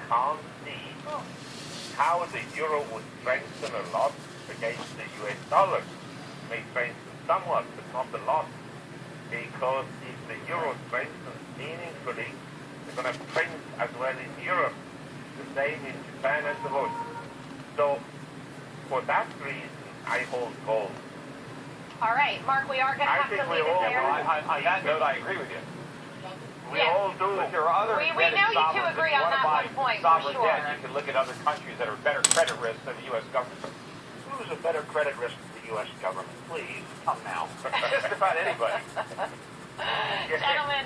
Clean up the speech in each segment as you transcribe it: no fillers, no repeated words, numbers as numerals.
can't see how the euro would strengthen a lot against the US dollar. May strengthen somewhat, but not a lot. Because if the euro strengthens meaningfully, they're going to print as well in Europe, the same in Japan and the world. So, for that reason, I hold gold. All right, Mark, we are going to have to leave it there. On that note, I agree with you. We all do. But there are other we know you two agree on that one point, for sovereign sure. debt, you can look at other countries that are better credit risk than the U.S. government. Who's a better credit risk than the U.S. government? Please, Come now. Just about anybody. Gentlemen,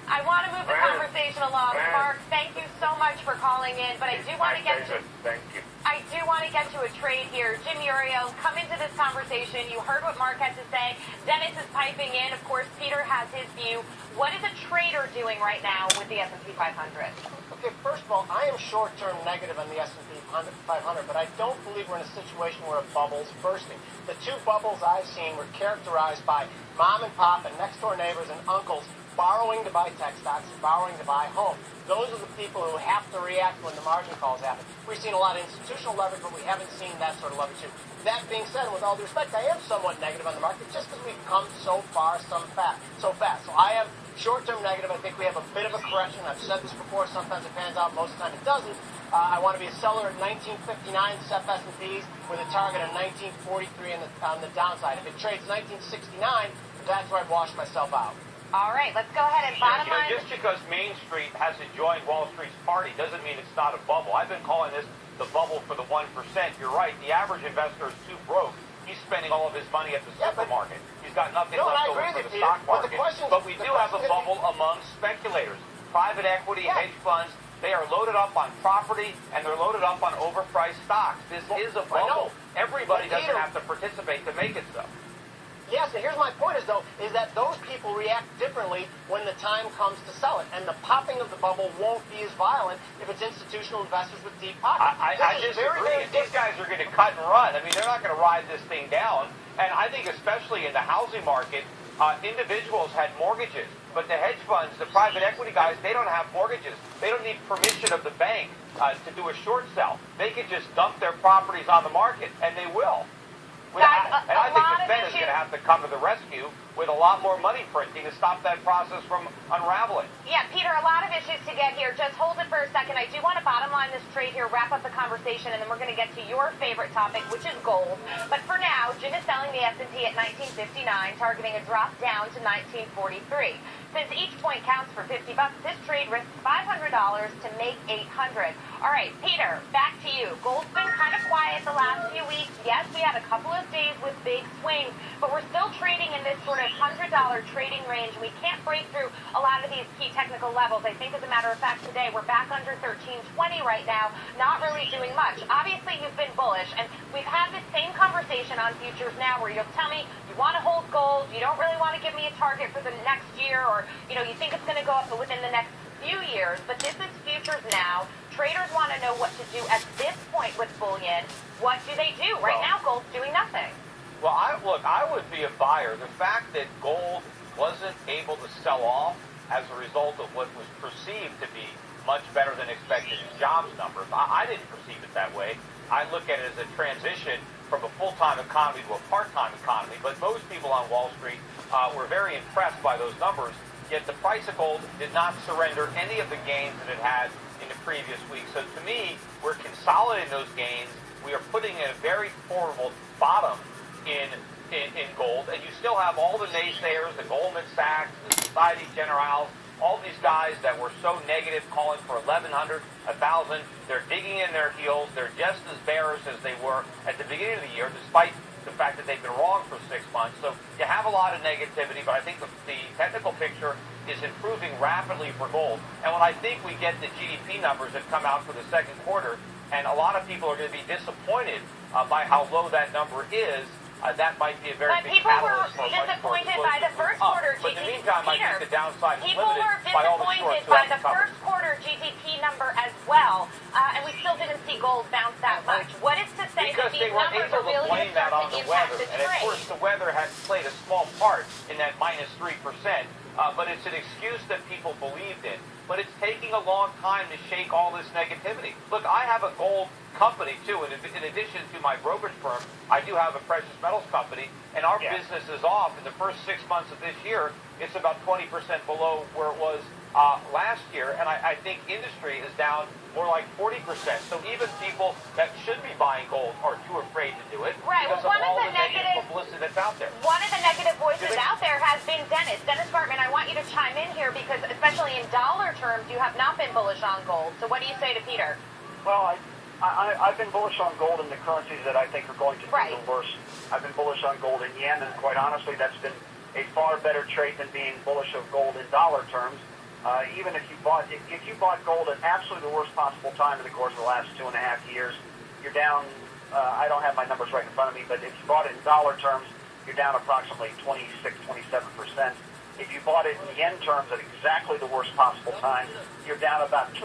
I want to move the conversation along. Mark, thank you so much for calling in, but I do want to get to... Thank you. I do want to get to a trade here. Jim Uriel, come into this conversation. You heard what Mark had to say. Dennis is piping in. Of course, Peter has his view. What is a trader doing right now with the S&P 500? Okay, first of all, I am short-term negative on the S&P 500, but I don't believe we're in a situation where a bubble's bursting. The two bubbles I've seen were characterized by mom and pop and next-door neighbors and uncles borrowing to buy tech stocks and borrowing to buy homes. Those are the people who have to react when the margin calls happen. We've seen a lot of institutional leverage, but we haven't seen that sort of leverage too. That being said, with all due respect, I am somewhat negative on the market just because we've come so far so fast. So I am short-term negative. I think we have a bit of a correction. I've said this before. Sometimes it pans out. Most of the time it doesn't. I want to be a seller at 1959 SEP S&Ps with a target of 1943 on the downside. If it trades 1969, that's where I'd wash myself out. All right, let's go ahead and bottom line. Just because Main Street hasn't joined Wall Street's party doesn't mean it's not a bubble. I've been calling this the bubble for the 1%. You're right. The average investor is too broke. He's spending all of his money at the supermarket. He's got nothing left over for the stock market. But we do have a bubble among speculators. Private equity, hedge funds, they are loaded up on property, and they're loaded up on overpriced stocks. This is a bubble. Everybody doesn't have to participate to make it so. Yes, and here's my point is that those people react differently when the time comes to sell it. And the popping of the bubble won't be as violent if it's institutional investors with deep pockets. I disagree. These guys are going to cut and run. I mean, they're not going to ride this thing down. And I think especially in the housing market, individuals had mortgages. But the hedge funds, the private equity guys, they don't have mortgages. They don't need permission of the bank to do a short sell. They can just dump their properties on the market, and they will. And I think the Fed is going to have to come to the rescue with a lot more money printing to stop that process from unraveling. Yeah, Peter, a lot of issues to get here. Just hold it for a second. I do want to bottom line this trade here, wrap up the conversation, and then we're going to get to your favorite topic, which is gold. But for now, Jim is selling the S&P at 1959, targeting a drop down to 1943. Since each point counts for $50, this trade risks $500 to make $800. All right, Peter, back to you. Gold's been kind of quiet the last few weeks. Yes, we had a couple of days with big swings, but we're still trading in this sort of $100 trading range, and we can't break through a lot of these key technical levels. I think, as a matter of fact, today we're back under 1320 right now, not really doing much. Obviously, you've been bullish, and we've had this same conversation on futures now where you'll tell me you want to hold gold, you don't really want to give me a target for the next year, or you think it's going to go up within the next few years, but this is futures now. Traders want to know what to do at this point with bullion. What do they do? Right now, gold's doing nothing. Well, I would be a buyer. The fact that gold wasn't able to sell off as a result of what was perceived to be much better than expected jobs numbers, I didn't perceive it that way. I look at it as a transition from a full-time economy to a part-time economy. But most people on Wall Street were very impressed by those numbers, yet the price of gold did not surrender any of the gains that it had in the previous week. So to me, we're consolidating those gains. We are putting in a very formidable bottom in gold, and you still have all the naysayers, the Goldman Sachs, the Societe Generale, all these guys that were so negative, calling for 1,100, 1,000. They're digging in their heels. They're just as bearish as they were at the beginning of the year, despite the fact that they've been wrong for 6 months. So you have a lot of negativity, but I think the technical picture is improving rapidly for gold. And when I think we get the GDP numbers that come out for the second quarter, and a lot of people are going to be disappointed by how low that number is, that might be a very big catalyst for people were disappointed by the first quarter GDP. But in the meantime, I think the downside is people limited were by all the shorts disappointed by the first quarter GDP number as well, and we still didn't see gold bounce that much. What is to say that these numbers are really going to start to impact the trade? And of course, the weather has played a small part in that -3%, but it's an excuse that people believed in. but it's taking a long time to shake all this negativity. Look, I have a gold company, too, and in addition to my brokerage firm, I do have a precious metals company, and our business is off. In the first 6 months of this year, it's about 20% below where it was last year, and I think industry is down more like 40%. So even people that should be buying gold are too afraid to do it because of all the negative publicity that's out there. One of the negative voices out there has been Dennis. Dennis Bartman, I want you to chime in here because especially in dollar terms, you have not been bullish on gold. So what do you say to Peter? Well, I've been bullish on gold in the currencies that I think are going to do the worst. I've been bullish on gold in yen, and quite honestly, that's been a far better trade than being bullish of gold in dollar terms. Even if you bought gold at absolutely the worst possible time in the course of the last 2.5 years, you're down. I don't have my numbers right in front of me, but if you bought it in dollar terms, you're down approximately 26, 27%. If you bought it in yen terms at exactly the worst possible time, you're down about 2%.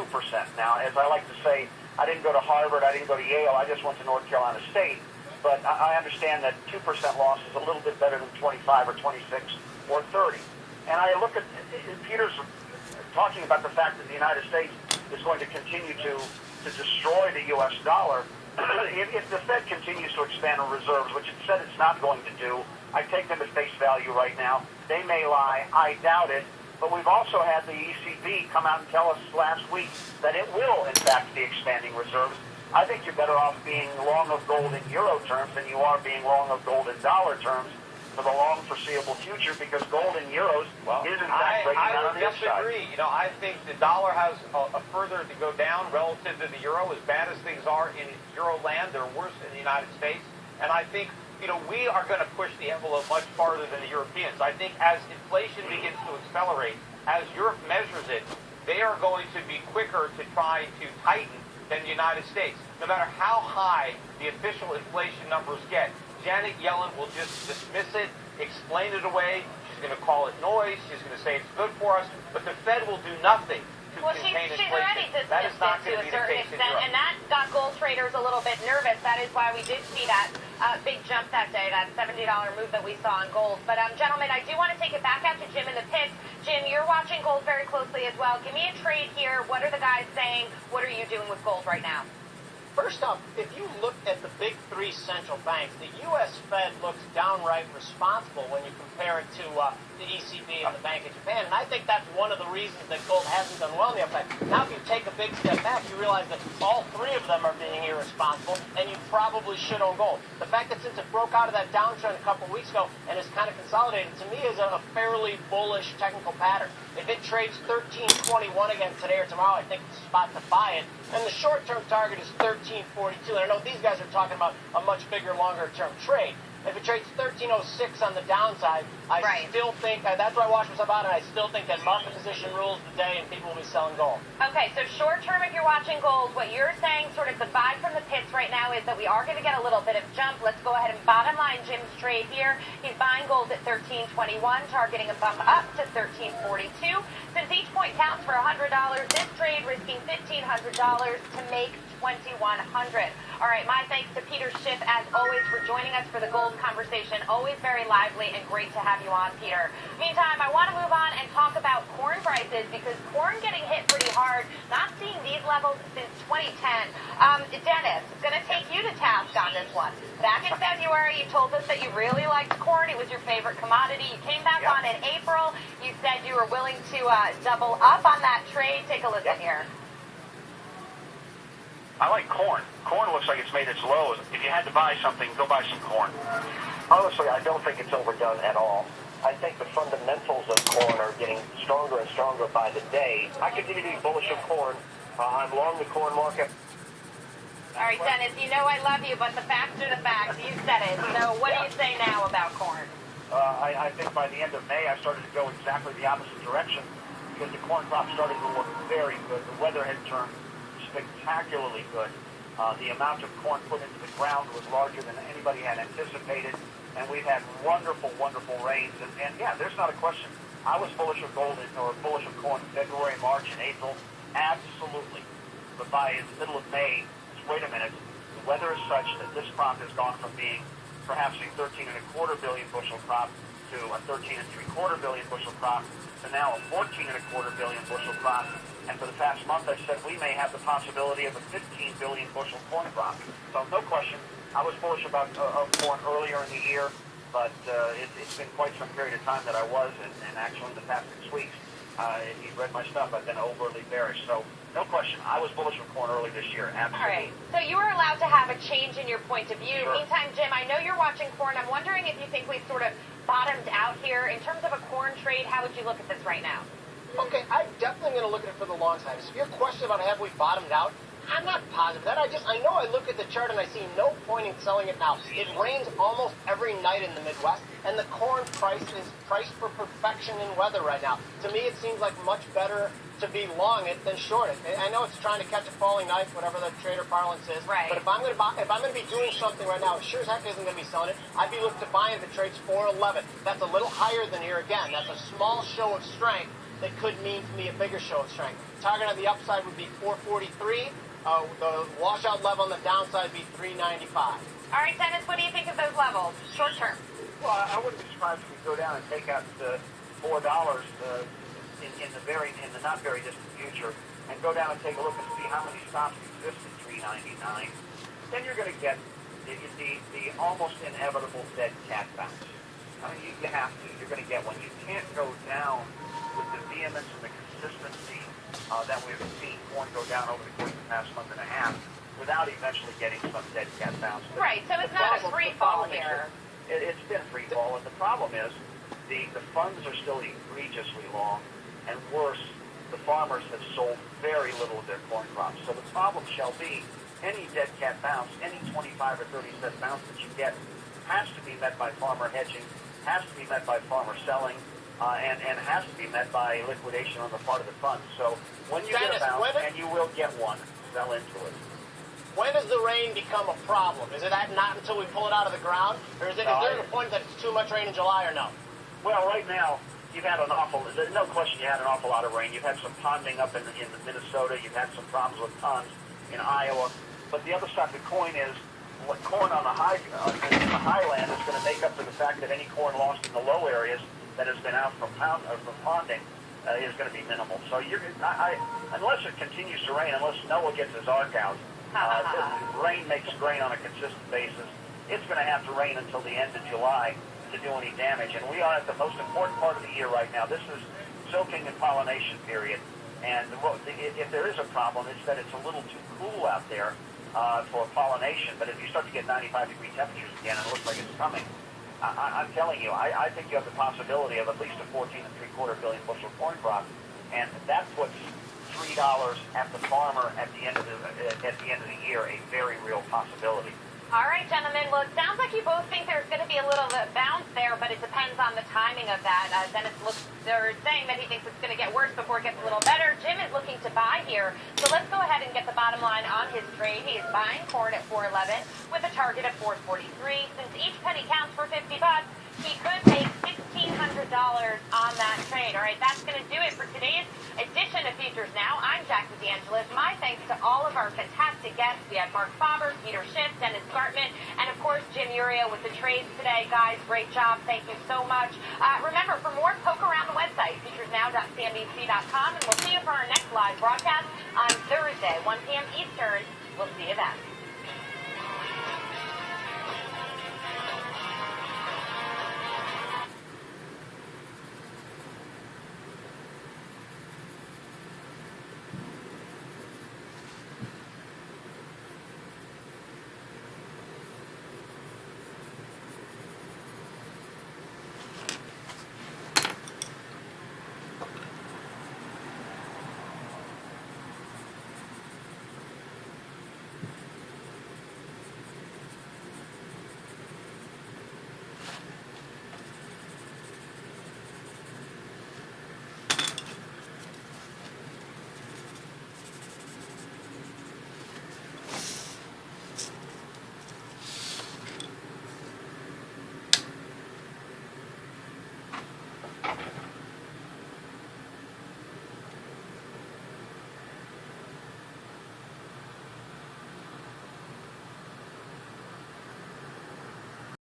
Now, as I like to say, I didn't go to Harvard, I didn't go to Yale, I just went to North Carolina State. But I understand that 2% loss is a little bit better than 25 or 26 or 30. And I look at Peter's talking about the fact that the United States is going to continue to destroy the U.S. dollar. If the Fed continues to expand on reserves, which it said it's not going to do, I take them at face value right now. They may lie. I doubt it. But we've also had the ECB come out and tell us last week that it will, in fact, be expanding reserves. I think you're better off being long of gold in euro terms than you are being long of gold in dollar terms for the long foreseeable future, because gold in euros is in fact breaking out on the upside. I would disagree. I think the dollar has a further to go down relative to the euro. As bad as things are in euro land, they're worse in the United States. And I think we are going to push the envelope much farther than the Europeans. I think as inflation begins to accelerate, as Europe measures it, they are going to be quicker to try to tighten than the United States. No matter how high the official inflation numbers get, Janet Yellen will just dismiss it, explain it away. She's going to call it noise. She's going to say it's good for us. But the Fed will do nothing to contain inflation. She's already dismissed it to a certain extent, and that got gold traders a little bit nervous. That is why we did see that big jump that day, that $70 move that we saw in gold. But, gentlemen, I do want to take it back out to Jim in the pits. Jim, you're watching gold very closely as well. Give me a trade here. What are the guys saying? What are you doing with gold right now? First off, if you look at the big three central banks, the U.S. Fed looks downright responsible when you compare it to the ECB and the Bank of Japan. And I think that's one of the reasons that gold hasn't done well in the upside. Now, if you take a big step back, you realize that all three of them are being irresponsible, and you probably should own gold. The fact that since it broke out of that downtrend a couple weeks ago and has kind of consolidated, to me, is a fairly bullish technical pattern. If it trades 13.21 again today or tomorrow, I think it's a spot to buy it. And the short-term target is 13.42. And I know these guys are talking about a much bigger, longer-term trade. If it trades 13.06 on the downside, I still think that's why I watch myself out, and I still think that market position rules the day, and people will be selling gold. Okay, so short-term, if you're watching gold, what you're saying, sort of the vibe from the pits right now is that we are going to get a little bit of jump. Let's go ahead and bottom line Jim's trade here. He's buying gold at 13.21, targeting a bump up to 13.42. Since each point counts for $100, this trade risking $1,500 to make $2,100. All right, my thanks to Peter Schiff, as always, for joining us for the gold conversation. Always very lively and great to have you on, Peter. Meantime, I want to move on and talk about corn prices, because corn getting hit pretty hard. Not seeing these levels since 2010. Dennis, it's going to take you to task on this one. Back in February, you told us that you really liked corn. It was your favorite commodity. You came back on in April. You said you were willing to double up on that trade. Take a listen here. I like corn. Corn looks like it's made its lows. If you had to buy something, go buy some corn. Honestly, I don't think it's overdone at all. I think the fundamentals of corn are getting stronger and stronger by the day. I continue to be bullish of corn. I'm long the corn market. All right, Dennis, you know I love you, but the facts are the facts. You said it. So what do you say now about corn? I think by the end of May, I started to go exactly the opposite direction, because the corn crop started to look very good. The weather had turned spectacularly good. The amount of corn put into the ground was larger than anybody had anticipated, and we've had wonderful, wonderful rains. And yeah, there's not a question. I was bullish of gold or bullish of corn in February, March, and April. Absolutely. But by the middle of May, wait a minute, the weather is such that this crop has gone from being perhaps a 13.25 billion bushel crop to a 13.75 billion bushel crop to now a 14.25 billion bushel crop. And for the past month, I've said we may have the possibility of a 15 billion bushel corn crop. So no question, I was bullish about corn earlier in the year, but it's been quite some period of time that I was, and actually in the past 6 weeks, if you've read my stuff, I've been overly bearish. So no question, I was bullish on corn early this year, absolutely. All right, so you were allowed to have a change in your point of view. Sure. Meantime, Jim, I know you're watching corn. I'm wondering if you think we've sort of bottomed out here. In terms of a corn trade, how would you look at this right now? Okay, I'm definitely going to look at it for the long time. So if your question about have we bottomed out, I'm not positive that. I know I look at the chart and I see no point in selling it now. It rains almost every night in the Midwest, and the corn price is priced for perfection in weather right now. To me, it seems like much better to be long it than short it. I know it's trying to catch a falling knife, whatever the trader parlance is. Right. But if I'm going to be doing something right now, it sure as heck isn't going to be selling it. I'd be looking to buy it if it trades 411. That's a little higher than here again. That's a small show of strength that could mean to me a bigger show of strength. Target on the upside would be 443. The washout level on the downside would be 395. All right, Dennis, what do you think of those levels, short term? Well, I wouldn't be surprised if we go down and take out the $4 in the not very distant future, and go down and take a look and see how many stops exist at 399. Then you're going to get the almost inevitable dead cat bounce. I mean, you have to. You're going to get one. You can't go down with the vehemence and the consistency that we've seen corn go down over the course of the past month and a half without eventually getting some dead cat bounce. Right, so it's not a free fall here. It's been free fall, and the problem is the funds are still egregiously long, and worse, the farmers have sold very little of their corn crops. So the problem shall be any dead cat bounce, any 25 or 30 cent bounce that you get has to be met by farmer hedging, has to be met by farmer selling, and has to be met by liquidation on the part of the funds. So when you get a bounce, and you will get one, sell into it. When does the rain become a problem? Is it not until we pull it out of the ground? Or is there a point that it's too much rain in July or no? Well, right now, you've had there's no question you had an awful lot of rain. You've had some ponding up in Minnesota. You've had some problems with ponds in Iowa. But the other side of the coin is what corn on the highland is going to make up for the fact that any corn lost in the low areas that has been out from ponding is going to be minimal. So unless it continues to rain, unless Noah gets his ark out, rain makes grain on a consistent basis. It's going to have to rain until the end of July to do any damage. And we are at the most important part of the year right now. This is soaking and pollination period. And if there is a problem, it's that it's a little too cool out there for pollination. But if you start to get 95-degree temperatures again, and it looks like it's coming, I'm telling you, I think you have the possibility of at least a 14.75 billion bushel corn crop, and that puts $3 at the farmer at the end of the year a very real possibility. All right, gentlemen. Well, it sounds like you both think there's going to be a little bit bounce there, but it depends on the timing of that. Dennis they're saying that he thinks it's going to get worse before it gets a little better. Jim is looking to buy here. So let's go ahead and get the bottom line on his trade. He is buying corn at 411 with a target of 443. Since each penny counts for 50 bucks, he could make $1,600 on that trade. All right, that's going to do it for today's edition of Futures Now. I'm Jackie DeAngelis. My thanks to all of our fantastic guests. We had Mark Faber, Peter Schiff, Dennis Gartman, and of course Jim Uria with the trades today. Guys, great job. Thank you so much. Remember, for more, poke around the website, futuresnow.cnbc.com, and we'll see you for our next live broadcast on Thursday, 1 p.m. Eastern. We'll see you then.